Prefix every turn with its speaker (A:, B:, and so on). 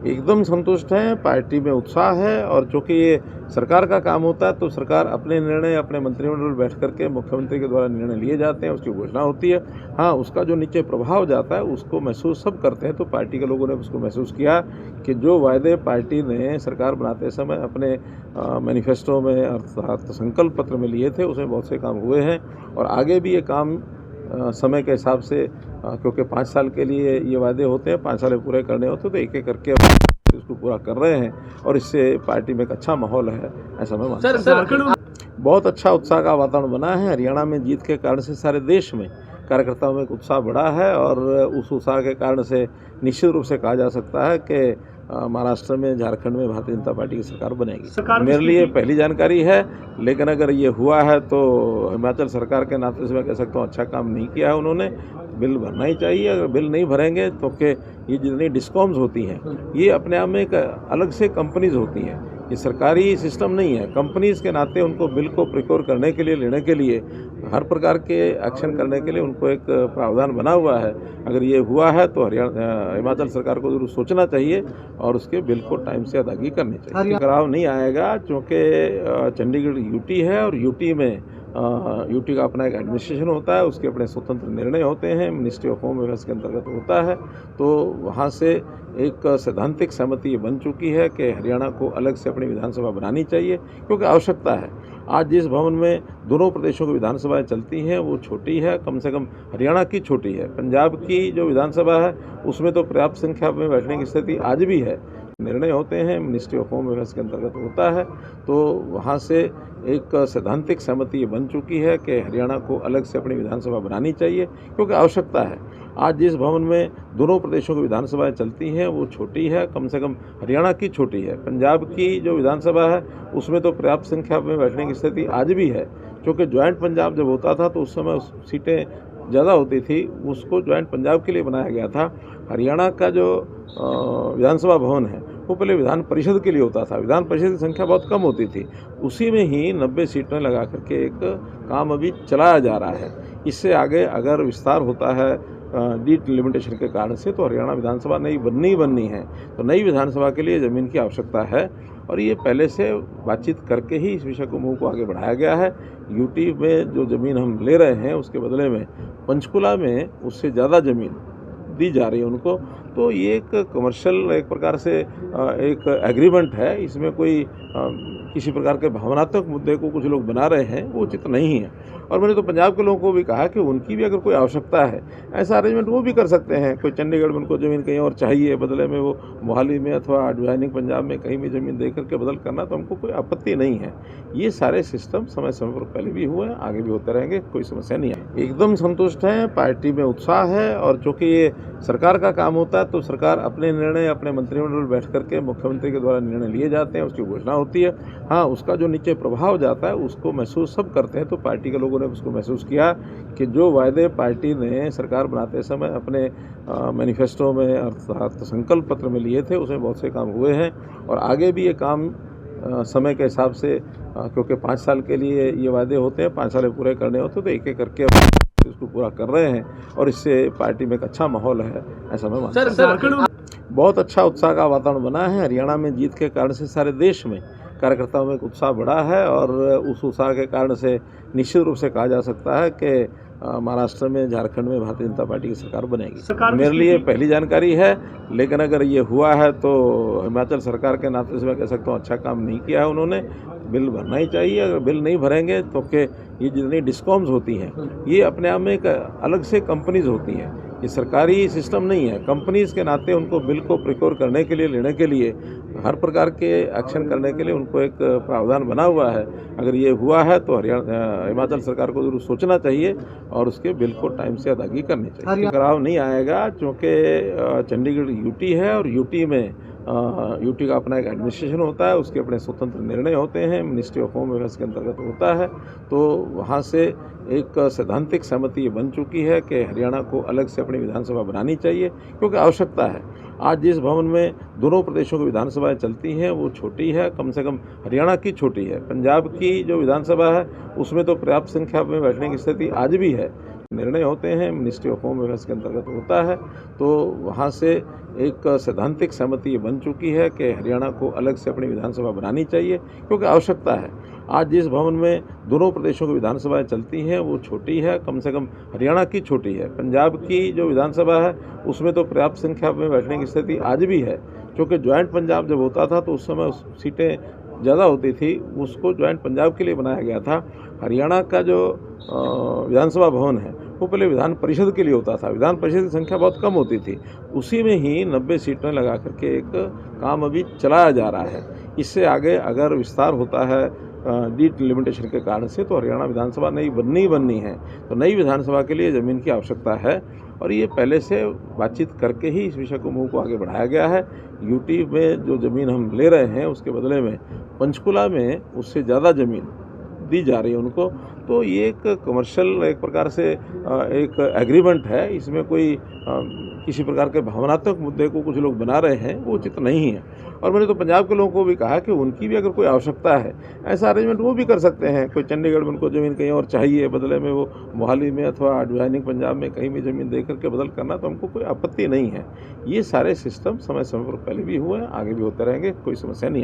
A: एकदम संतुष्ट हैं, पार्टी में उत्साह है और चूँकि ये सरकार का काम होता है तो सरकार अपने निर्णय अपने मंत्रिमंडल बैठ कर के मुख्यमंत्री के द्वारा निर्णय लिए जाते हैं, उसकी घोषणा होती है। हाँ, उसका जो नीचे प्रभाव जाता है उसको महसूस सब करते हैं, तो पार्टी के लोगों ने उसको महसूस किया कि जो वायदे पार्टी ने सरकार बनाते समय अपने मैनिफेस्टो में अर्थात संकल्प पत्र में लिए थे, उसमें बहुत से काम हुए हैं और आगे भी ये काम समय के हिसाब से क्योंकि 5 साल के लिए ये वादे होते हैं, 5 साल में पूरे करने होते हैं, तो एक-एक करके इसको पूरा कर रहे हैं और इससे पार्टी में एक अच्छा माहौल है, ऐसा मैं मानता हूँ। बहुत अच्छा उत्साह का वातावरण बना है। हरियाणा में जीत के कारण से सारे देश में कार्यकर्ताओं में एक उत्साह बढ़ा है और उस उत्साह के कारण से निश्चित रूप से कहा जा सकता है कि महाराष्ट्र में, झारखंड में भारतीय जनता पार्टी की सरकार बनेगी। मेरे लिए पहली जानकारी है, लेकिन अगर ये हुआ है तो हिमाचल सरकार के नाते से मैं कह सकता हूँ अच्छा काम नहीं किया है उन्होंने। बिल भरना ही चाहिए, अगर बिल नहीं भरेंगे तो कि ये जितनी डिस्कॉम्स होती हैं ये अपने आप में एक अलग से कंपनीज होती हैं, ये सरकारी सिस्टम नहीं है। कंपनीज के नाते उनको बिल को प्रिक्योर करने के लिए, लेने के लिए, हर प्रकार के एक्शन करने के लिए उनको एक प्रावधान बना हुआ है। अगर ये हुआ है तो हिमाचल सरकार को जरूर सोचना चाहिए और उसके बिल को टाइम से अदायगी करनी चाहिए। टकराव नहीं आएगा क्योंकि चंडीगढ़ यूटी है और यूटी में यूटी का अपना एक एडमिनिस्ट्रेशन होता है, उसके अपने स्वतंत्र निर्णय होते हैं, मिनिस्ट्री ऑफ होम अफेयर्स के अंतर्गत होता है। तो वहाँ से एक सैद्धांतिक सहमति बन चुकी है कि हरियाणा को अलग से अपनी विधानसभा बनानी चाहिए, क्योंकि आवश्यकता है। आज जिस भवन में दोनों प्रदेशों की विधानसभाएं चलती हैं वो छोटी है, कम से कम हरियाणा की छोटी है। पंजाब की जो विधानसभा है उसमें तो पर्याप्त संख्या में बैठने की स्थिति आज भी है, निर्णय होते हैं, मिनिस्ट्री ऑफ होम अफेयर्स के अंतर्गत होता है। तो वहाँ से एक सैद्धांतिक सहमति बन चुकी है कि हरियाणा को अलग से अपनी विधानसभा बनानी चाहिए, क्योंकि आवश्यकता है। आज जिस भवन में दोनों प्रदेशों की विधानसभाएं चलती हैं वो छोटी है, कम से कम हरियाणा की छोटी है। पंजाब की जो विधानसभा है उसमें तो पर्याप्त संख्या में बैठने की स्थिति आज भी है, क्योंकि ज्वाइंट पंजाब जब होता था तो उस समय सीटें ज़्यादा होती थी, उसको ज्वाइंट पंजाब के लिए बनाया गया था। हरियाणा का जो विधानसभा भवन है वो पहले विधान परिषद के लिए होता था, विधान परिषद की संख्या बहुत कम होती थी, उसी में ही 90 सीटें लगा करके एक काम अभी चलाया जा रहा है। इससे आगे अगर विस्तार होता है डिलिमिटेशन के कारण से तो हरियाणा विधानसभा नई बननी है, तो नई विधानसभा के लिए ज़मीन की आवश्यकता है और ये पहले से बातचीत करके ही इस विषय को मुँह को आगे बढ़ाया गया है। यूटी में जो ज़मीन हम ले रहे हैं उसके बदले में पंचकुला में उससे ज़्यादा ज़मीन दी जा रही है उनको, तो ये एक कमर्शियल एक प्रकार से एक एग्रीमेंट है। इसमें कोई किसी प्रकार के भावनात्मक मुद्दे को कुछ लोग बना रहे हैं, वो उचित नहीं है। और मैंने तो पंजाब के लोगों को भी कहा कि उनकी भी अगर कोई आवश्यकता है, ऐसा अरेंजमेंट वो भी कर सकते हैं। कोई चंडीगढ़ में उनको ज़मीन कहीं और चाहिए, बदले में वो मोहाली में अथवा एडजॉइनिंग पंजाब में कहीं भी ज़मीन दे करके बदल करना, तो हमको कोई आपत्ति नहीं है। ये सारे सिस्टम समय समय पर पहले भी हुए हैं, आगे भी होते रहेंगे, कोई समस्या नहीं है। एकदम संतुष्ट हैं, पार्टी में उत्साह है और चूँकि ये सरकार का काम होता है तो सरकार अपने निर्णय अपने मंत्रिमंडल बैठ करके मुख्यमंत्री के द्वारा निर्णय लिए जाते हैं, उसकी घोषणा होती है। हाँ, उसका जो नीचे प्रभाव जाता है उसको महसूस सब करते हैं, तो पार्टी के लोगों ने उसको महसूस किया कि जो वायदे पार्टी ने सरकार बनाते समय अपने मैनिफेस्टो में अर्थात संकल्प पत्र में लिए थे, उसमें बहुत से काम हुए हैं और आगे भी ये काम समय के हिसाब से क्योंकि 5 साल के लिए ये वादे होते हैं, 5 साल में पूरे करने होते हैं, तो एक-एक करके इसको पूरा कर रहे हैं और इससे पार्टी में एक अच्छा माहौल है, ऐसा मैं मानता हूँ। बहुत अच्छा उत्साह का वातावरण बना है। हरियाणा में जीत के कारण से सारे देश में कार्यकर्ताओं में एक उत्साह बढ़ा है और उस उत्साह के कारण से निश्चित रूप से कहा जा सकता है कि महाराष्ट्र में, झारखंड में भारतीय जनता पार्टी की सरकार बनेगी। मेरे लिए पहली जानकारी है, लेकिन अगर ये हुआ है तो हिमाचल सरकार के नाते से मैं कह सकता हूँ अच्छा काम नहीं किया है उन्होंने। बिल भरना ही चाहिए, अगर बिल नहीं भरेंगे तो कि ये जितनी डिस्कॉम्स होती हैं ये अपने आप में एक अलग से कंपनीज होती हैं, ये सरकारी सिस्टम नहीं है। कंपनीज के नाते उनको बिल को प्रिक्योर करने के लिए, लेने के लिए, हर प्रकार के एक्शन करने के लिए उनको एक प्रावधान बना हुआ है। अगर ये हुआ है तो हिमाचल सरकार को जरूर सोचना चाहिए और उसके बिल को टाइम से अदायगी करनी चाहिए। टकराव नहीं आएगा क्योंकि चंडीगढ़ यूटी है और यूटी में यूटी का अपना एक एडमिनिस्ट्रेशन होता है, उसके अपने स्वतंत्र निर्णय होते हैं, मिनिस्ट्री ऑफ होम अफेयर्स के अंतर्गत होता है। तो वहाँ से एक सैद्धांतिक सहमति बन चुकी है कि हरियाणा को अलग से अपनी विधानसभा बनानी चाहिए, क्योंकि आवश्यकता है। आज जिस भवन में दोनों प्रदेशों की विधानसभाएं चलती हैं वो छोटी है, कम से कम हरियाणा की छोटी है। पंजाब की जो विधानसभा है उसमें तो पर्याप्त संख्या में बैठने की स्थिति आज भी है, निर्णय होते हैं, मिनिस्ट्री ऑफ होम अफेयर्स के अंतर्गत होता है, तो वहाँ से एक सैद्धांतिक सहमति बन चुकी है कि हरियाणा को अलग से अपनी विधानसभा बनानी चाहिए, क्योंकि आवश्यकता है। आज जिस भवन में दोनों प्रदेशों की विधानसभाएं चलती हैं वो छोटी है, कम से कम हरियाणा की छोटी है। पंजाब की जो विधानसभा है उसमें तो पर्याप्त संख्या में बैठने की स्थिति आज भी है, क्योंकि ज्वाइंट पंजाब जब होता था तो उस समय सीटें ज़्यादा होती थी, उसको ज्वाइंट पंजाब के लिए बनाया गया था। हरियाणा का जो विधानसभा भवन है वो पहले विधान परिषद के लिए होता था, विधान परिषद की संख्या बहुत कम होती थी, उसी में ही 90 सीटें लगा करके एक काम अभी चलाया जा रहा है। इससे आगे अगर विस्तार होता है डिलिमिटेशन के कारण से, तो हरियाणा विधानसभा नई बननी है, तो नई विधानसभा के लिए ज़मीन की आवश्यकता है और ये पहले से बातचीत करके ही इस विषय को आगे बढ़ाया गया है। यूटी में जो ज़मीन हम ले रहे हैं उसके बदले में पंचकुला में उससे ज़्यादा ज़मीन दी जा रही है उनको, तो ये एक कमर्शियल एक प्रकार से एक एग्रीमेंट है। इसमें कोई किसी प्रकार के भावनात्मक मुद्दे को कुछ लोग बना रहे हैं, वो उचित नहीं है। और मैंने तो पंजाब के लोगों को भी कहा कि उनकी भी अगर कोई आवश्यकता है, ऐसा अरेंजमेंट वो भी कर सकते हैं। कोई चंडीगढ़ में उनको ज़मीन कहीं और चाहिए, बदले में वो मोहाली में अथवा एडजॉइनिंग पंजाब में कहीं भी ज़मीन दे करके बदल करना, तो हमको कोई आपत्ति नहीं है। ये सारे सिस्टम समय समय पर पहले भी हुए हैं, आगे भी होते रहेंगे, कोई समस्या नहीं है।